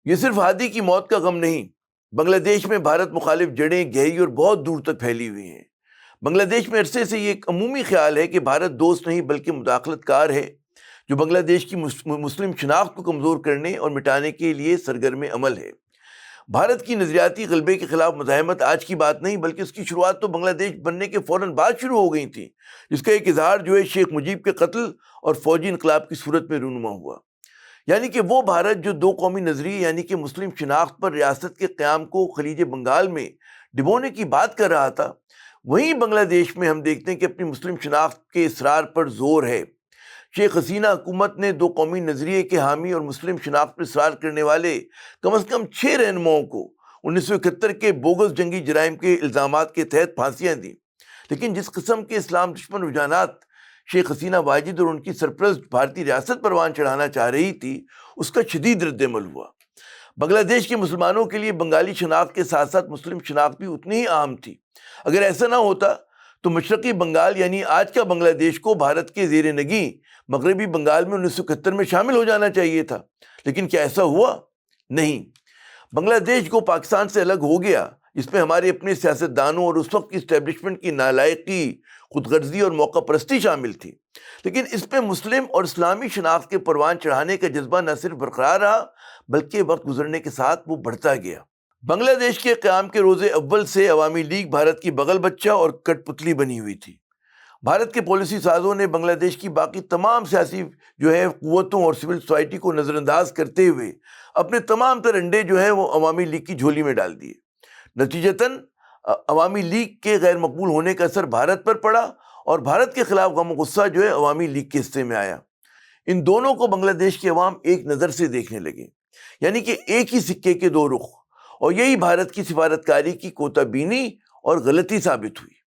یہ صرف ہادی کی موت کا غم نہیں، بنگلہ دیش میں بھارت مخالف جڑیں گہری اور بہت دور تک پھیلی ہوئی ہیں۔ بنگلہ دیش میں عرصے سے یہ ایک عمومی خیال ہے کہ بھارت دوست نہیں بلکہ مداخلت کار ہے، جو بنگلہ دیش کی مسلم شناخت کو کمزور کرنے اور مٹانے کے لیے سرگرم عمل ہے۔ بھارت کی نظریاتی غلبے کے خلاف مزاحمت آج کی بات نہیں، بلکہ اس کی شروعات تو بنگلہ دیش بننے کے فوراً بعد شروع ہو گئی تھی، جس کا ایک اظہار جو ہے شیخ مجیب کے قتل اور فوجی انقلاب کی صورت میں رونما ہوا۔ یعنی کہ وہ بھارت جو دو قومی نظریے یعنی کہ مسلم شناخت پر ریاست کے قیام کو خلیج بنگال میں ڈبونے کی بات کر رہا تھا، وہیں بنگلہ دیش میں ہم دیکھتے ہیں کہ اپنی مسلم شناخت کے اصرار پر زور ہے۔ شیخ حسینہ حکومت نے دو قومی نظریے کے حامی اور مسلم شناخت پر اصرار کرنے والے کم از کم 6 رہنماؤں کو 1971 کے بوگس جنگی جرائم کے الزامات کے تحت پھانسیاں دیں، لیکن جس قسم کے اسلام دشمن رجحانات شیخ حسینہ واجد اور ان کی سرپرست بھارتی ریاست پروان چڑھانا چاہ رہی تھی، اس کا شدید رد عمل ہوا۔ بنگلہ دیش کے مسلمانوں کے لیے بنگالی شناخت کے ساتھ ساتھ مسلم شناخت بھی اتنی ہی اہم تھی۔ اگر ایسا نہ ہوتا تو مشرقی بنگال یعنی آج کا بنگلہ دیش کو بھارت کے زیر نگیں مغربی بنگال میں 1971 میں شامل ہو جانا چاہیے تھا، لیکن کیا ایسا ہوا؟ نہیں۔ بنگلہ دیش کو پاکستان سے الگ ہو گیا، جس میں ہمارے اپنے سیاستدانوں اور اس وقت کی اسٹیبلشمنٹ کی نالائقی، خود غرضی اور موقع پرستی شامل تھی، لیکن اس پہ مسلم اور اسلامی شناخت کے پروان چڑھانے کا جذبہ نہ صرف برقرار رہا بلکہ وقت گزرنے کے ساتھ وہ بڑھتا گیا۔ بنگلہ دیش کے قیام کے روز اول سے عوامی لیگ بھارت کی بغل بچہ اور کٹ پتلی بنی ہوئی تھی۔ بھارت کے پالیسی سازوں نے بنگلہ دیش کی باقی تمام سیاسی قوتوں اور سول سوسائٹی کو نظر انداز کرتے ہوئے اپنے تمام تر انڈے وہ عوامی لیگ کی جھولی میں ڈال دیے۔ نتیجتاً عوامی لیگ کے غیر مقبول ہونے کا اثر بھارت پر پڑا اور بھارت کے خلاف غم و غصہ عوامی لیگ کے حصے میں آیا۔ ان دونوں کو بنگلہ دیش کے عوام ایک نظر سے دیکھنے لگے، یعنی کہ ایک ہی سکے کے دو رخ، اور یہی بھارت کی سفارتکاری کی کوتا بینی اور غلطی ثابت ہوئی۔